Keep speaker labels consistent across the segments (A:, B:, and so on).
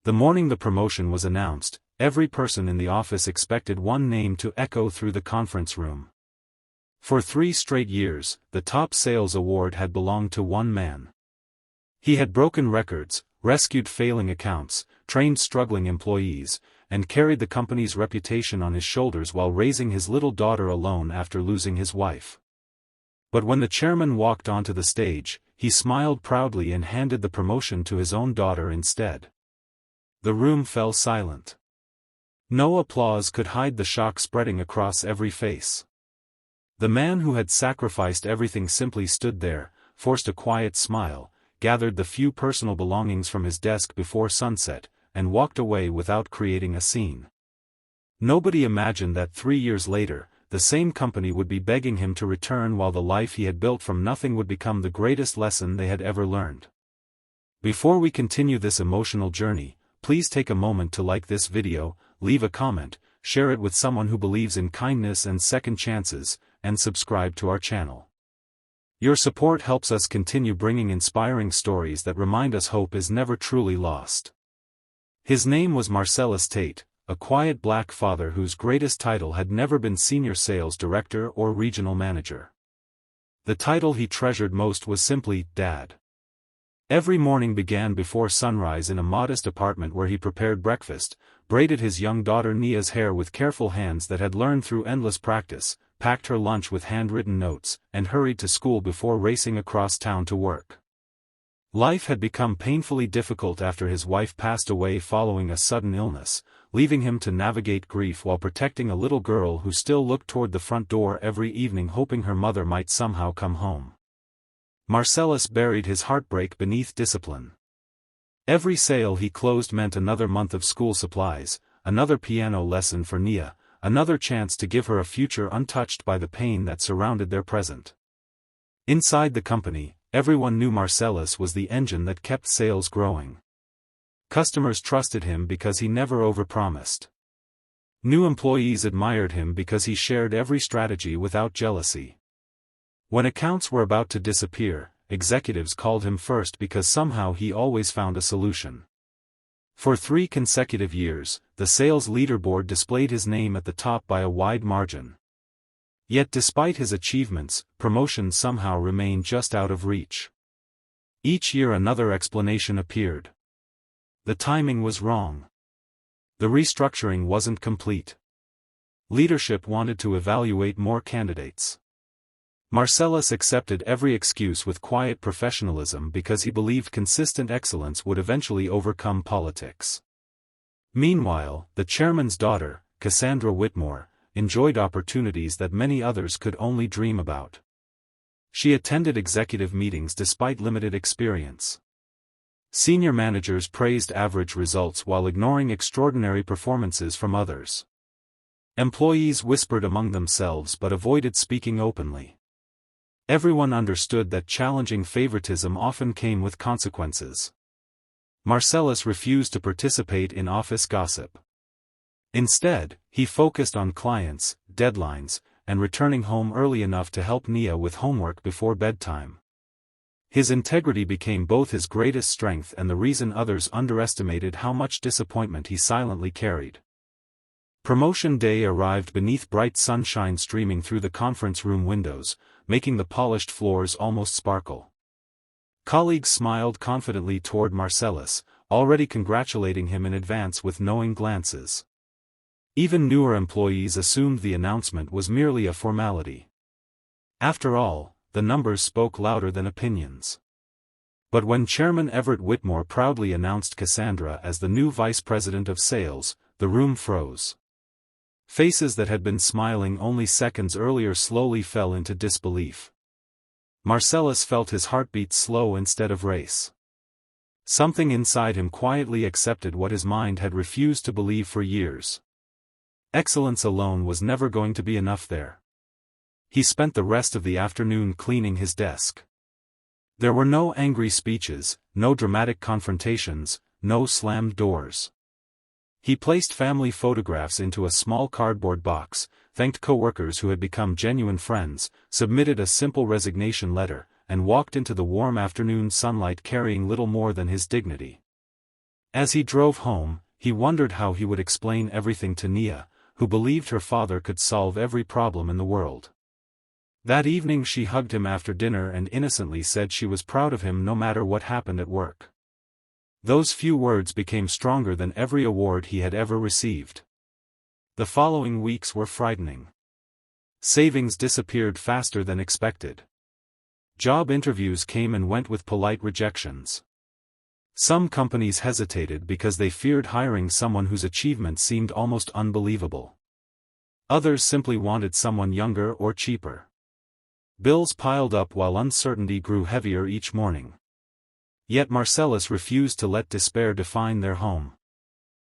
A: The morning the promotion was announced, every person in the office expected one name to echo through the conference room. For 3 straight years, the top sales award had belonged to one man. He had broken records, rescued failing accounts, trained struggling employees, and carried the company's reputation on his shoulders while raising his little daughter alone after losing his wife. But when the chairman walked onto the stage, he smiled proudly and handed the promotion to his own daughter instead. The room fell silent. No applause could hide the shock spreading across every face. The man who had sacrificed everything simply stood there, forced a quiet smile, gathered the few personal belongings from his desk before sunset, and walked away without creating a scene. Nobody imagined that 3 years later, the same company would be begging him to return while the life he had built from nothing would become the greatest lesson they had ever learned. Before we continue this emotional journey, please take a moment to like this video, leave a comment, share it with someone who believes in kindness and second chances, and subscribe to our channel. Your support helps us continue bringing inspiring stories that remind us hope is never truly lost. His name was Marcellus Tate, a quiet black father whose greatest title had never been senior sales director or regional manager. The title he treasured most was simply Dad. Every morning began before sunrise in a modest apartment where he prepared breakfast, braided his young daughter Nia's hair with careful hands that had learned through endless practice, packed her lunch with handwritten notes, and hurried to school before racing across town to work. Life had become painfully difficult after his wife passed away following a sudden illness, leaving him to navigate grief while protecting a little girl who still looked toward the front door every evening hoping her mother might somehow come home. Marcellus buried his heartbreak beneath discipline. Every sale he closed meant another month of school supplies, another piano lesson for Nia, another chance to give her a future untouched by the pain that surrounded their present. Inside the company, everyone knew Marcellus was the engine that kept sales growing. Customers trusted him because he never overpromised. New employees admired him because he shared every strategy without jealousy. When accounts were about to disappear, executives called him first because somehow he always found a solution. For 3 consecutive years, the sales leaderboard displayed his name at the top by a wide margin. Yet despite his achievements, promotions somehow remained just out of reach. Each year another explanation appeared. The timing was wrong. The restructuring wasn't complete. Leadership wanted to evaluate more candidates. Marcellus accepted every excuse with quiet professionalism because he believed consistent excellence would eventually overcome politics. Meanwhile, the chairman's daughter, Cassandra Whitmore, enjoyed opportunities that many others could only dream about. She attended executive meetings despite limited experience. Senior managers praised average results while ignoring extraordinary performances from others. Employees whispered among themselves but avoided speaking openly. Everyone understood that challenging favoritism often came with consequences. Marcellus refused to participate in office gossip. Instead, he focused on clients, deadlines, and returning home early enough to help Nia with homework before bedtime. His integrity became both his greatest strength and the reason others underestimated how much disappointment he silently carried. Promotion day arrived beneath bright sunshine streaming through the conference room windows, making the polished floors almost sparkle. Colleagues smiled confidently toward Marcellus, already congratulating him in advance with knowing glances. Even newer employees assumed the announcement was merely a formality. After all, the numbers spoke louder than opinions. But when Chairman Everett Whitmore proudly announced Cassandra as the new Vice President of Sales, the room froze. Faces that had been smiling only seconds earlier slowly fell into disbelief. Marcellus felt his heartbeat slow instead of race. Something inside him quietly accepted what his mind had refused to believe for years. Excellence alone was never going to be enough there. He spent the rest of the afternoon cleaning his desk. There were no angry speeches, no dramatic confrontations, no slammed doors. He placed family photographs into a small cardboard box, thanked coworkers who had become genuine friends, submitted a simple resignation letter, and walked into the warm afternoon sunlight carrying little more than his dignity. As he drove home, he wondered how he would explain everything to Nia, who believed her father could solve every problem in the world. That evening she hugged him after dinner and innocently said she was proud of him no matter what happened at work. Those few words became stronger than every award he had ever received. The following weeks were frightening. Savings disappeared faster than expected. Job interviews came and went with polite rejections. Some companies hesitated because they feared hiring someone whose achievements seemed almost unbelievable. Others simply wanted someone younger or cheaper. Bills piled up while uncertainty grew heavier each morning. Yet Marcellus refused to let despair define their home.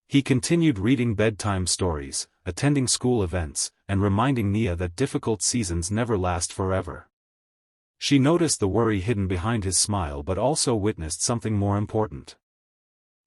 A: He continued reading bedtime stories, attending school events, and reminding Nia that difficult seasons never last forever. She noticed the worry hidden behind his smile but also witnessed something more important.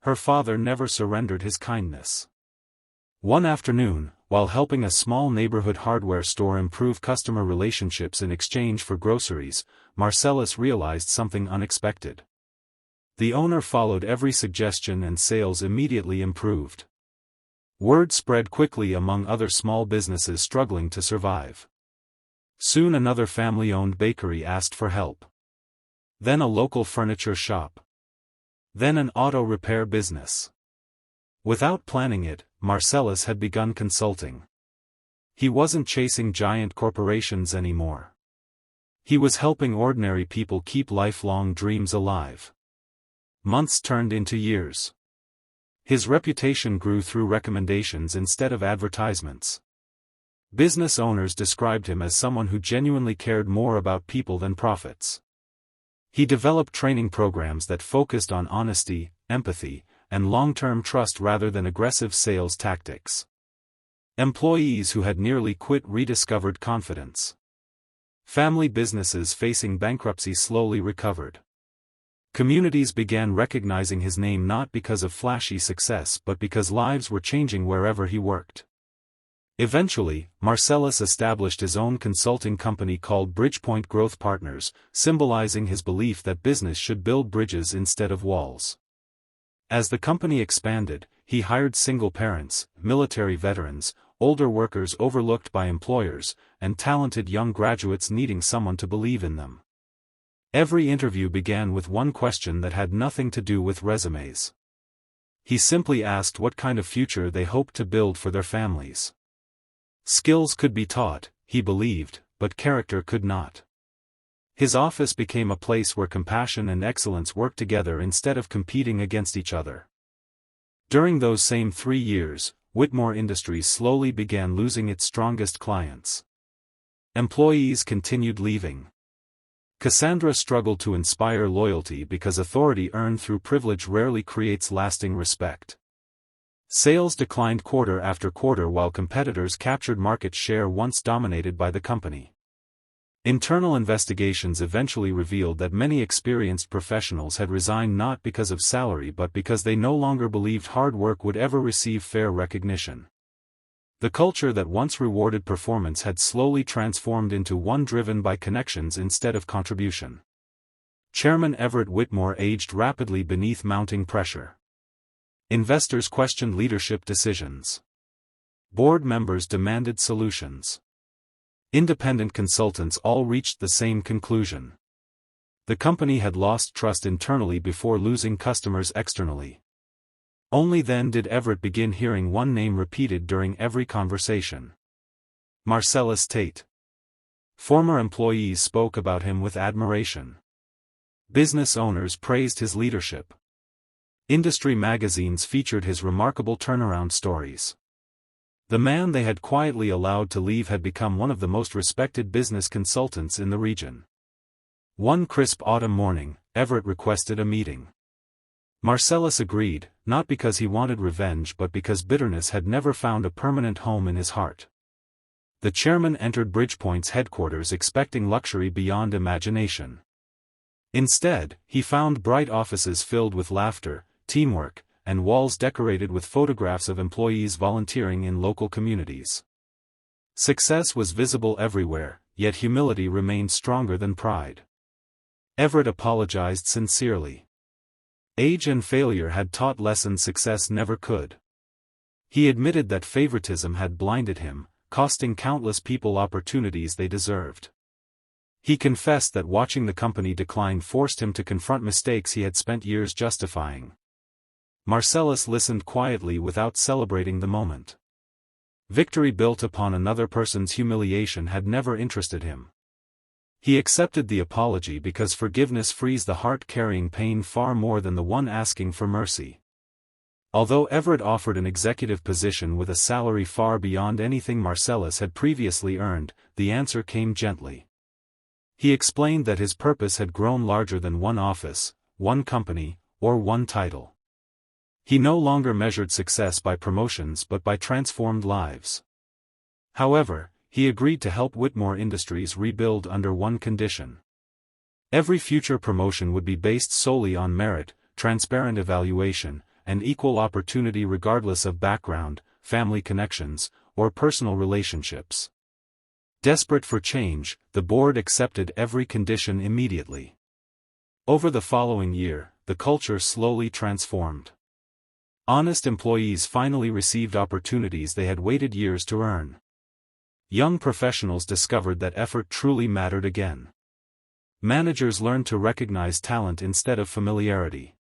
A: Her father never surrendered his kindness. One afternoon, while helping a small neighborhood hardware store improve customer relationships in exchange for groceries, Marcellus realized something unexpected. The owner followed every suggestion and sales immediately improved. Word spread quickly among other small businesses struggling to survive. Soon another family-owned bakery asked for help. Then a local furniture shop. Then an auto repair business. Without planning it, Marcellus had begun consulting. He wasn't chasing giant corporations anymore. He was helping ordinary people keep lifelong dreams alive. Months turned into years. His reputation grew through recommendations instead of advertisements. Business owners described him as someone who genuinely cared more about people than profits. He developed training programs that focused on honesty, empathy, and long-term trust rather than aggressive sales tactics. Employees who had nearly quit rediscovered confidence. Family businesses facing bankruptcy slowly recovered. Communities began recognizing his name not because of flashy success but because lives were changing wherever he worked. Eventually, Marcellus established his own consulting company called Bridgepoint Growth Partners, symbolizing his belief that business should build bridges instead of walls. As the company expanded, he hired single parents, military veterans, older workers overlooked by employers, and talented young graduates needing someone to believe in them. Every interview began with one question that had nothing to do with resumes. He simply asked what kind of future they hoped to build for their families. Skills could be taught, he believed, but character could not. His office became a place where compassion and excellence worked together instead of competing against each other. During those same 3 years, Whitmore Industries slowly began losing its strongest clients. Employees continued leaving. Cassandra struggled to inspire loyalty because authority earned through privilege rarely creates lasting respect. Sales declined quarter after quarter while competitors captured market share once dominated by the company. Internal investigations eventually revealed that many experienced professionals had resigned not because of salary but because they no longer believed hard work would ever receive fair recognition. The culture that once rewarded performance had slowly transformed into one driven by connections instead of contribution. Chairman Everett Whitmore aged rapidly beneath mounting pressure. Investors questioned leadership decisions. Board members demanded solutions. Independent consultants all reached the same conclusion. The company had lost trust internally before losing customers externally. Only then did Everett begin hearing one name repeated during every conversation. Marcellus Tate. Former employees spoke about him with admiration. Business owners praised his leadership. Industry magazines featured his remarkable turnaround stories. The man they had quietly allowed to leave had become one of the most respected business consultants in the region. One crisp autumn morning, Everett requested a meeting. Marcellus agreed, not because he wanted revenge but because bitterness had never found a permanent home in his heart. The chairman entered Bridgepoint's headquarters expecting luxury beyond imagination. Instead, he found bright offices filled with laughter, teamwork, and walls decorated with photographs of employees volunteering in local communities. Success was visible everywhere, yet humility remained stronger than pride. Everett apologized sincerely. Age and failure had taught lessons success never could. He admitted that favoritism had blinded him, costing countless people opportunities they deserved. He confessed that watching the company decline forced him to confront mistakes he had spent years justifying. Marcellus listened quietly without celebrating the moment. Victory built upon another person's humiliation had never interested him. He accepted the apology because forgiveness frees the heart carrying pain far more than the one asking for mercy. Although Everett offered an executive position with a salary far beyond anything Marcellus had previously earned, the answer came gently. He explained that his purpose had grown larger than one office, one company, or one title. He no longer measured success by promotions but by transformed lives. However, he agreed to help Whitmore Industries rebuild under one condition. Every future promotion would be based solely on merit, transparent evaluation, and equal opportunity regardless of background, family connections, or personal relationships. Desperate for change, the board accepted every condition immediately. Over the following year, the culture slowly transformed. Honest employees finally received opportunities they had waited years to earn. Young professionals discovered that effort truly mattered again. Managers learned to recognize talent instead of familiarity.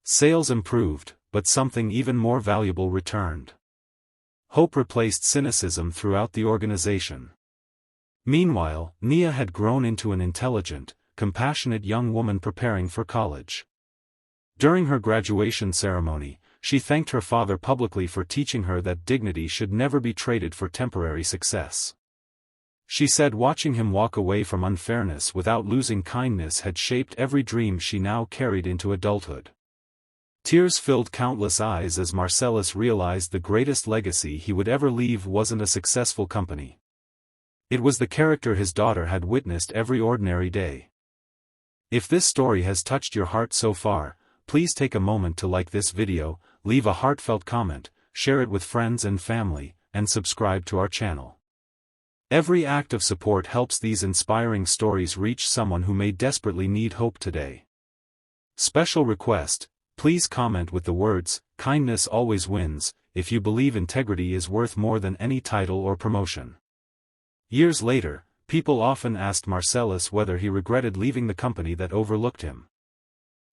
A: Sales improved, but something even more valuable returned. Hope replaced cynicism throughout the organization. Meanwhile, Nia had grown into an intelligent, compassionate young woman preparing for college. During her graduation ceremony, she thanked her father publicly for teaching her that dignity should never be traded for temporary success. She said watching him walk away from unfairness without losing kindness had shaped every dream she now carried into adulthood. Tears filled countless eyes as Marcellus realized the greatest legacy he would ever leave wasn't a successful company. It was the character his daughter had witnessed every ordinary day. If this story has touched your heart so far, please take a moment to like this video, leave a heartfelt comment, share it with friends and family, and subscribe to our channel. Every act of support helps these inspiring stories reach someone who may desperately need hope today. Special request, please comment with the words, "Kindness always wins," if you believe integrity is worth more than any title or promotion. Years later, people often asked Marcellus whether he regretted leaving the company that overlooked him.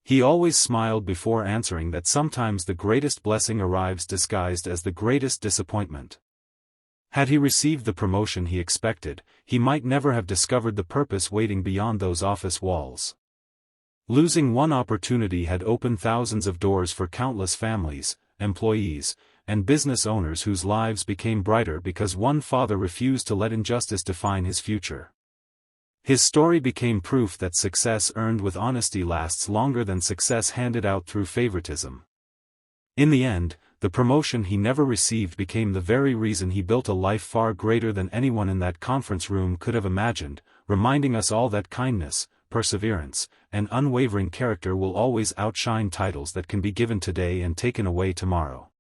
A: He always smiled before answering that sometimes the greatest blessing arrives disguised as the greatest disappointment. Had he received the promotion he expected, he might never have discovered the purpose waiting beyond those office walls. Losing one opportunity had opened thousands of doors for countless families, employees, and business owners whose lives became brighter because one father refused to let injustice define his future. His story became proof that success earned with honesty lasts longer than success handed out through favoritism. In the end, the promotion he never received became the very reason he built a life far greater than anyone in that conference room could have imagined, reminding us all that kindness, perseverance, and unwavering character will always outshine titles that can be given today and taken away tomorrow.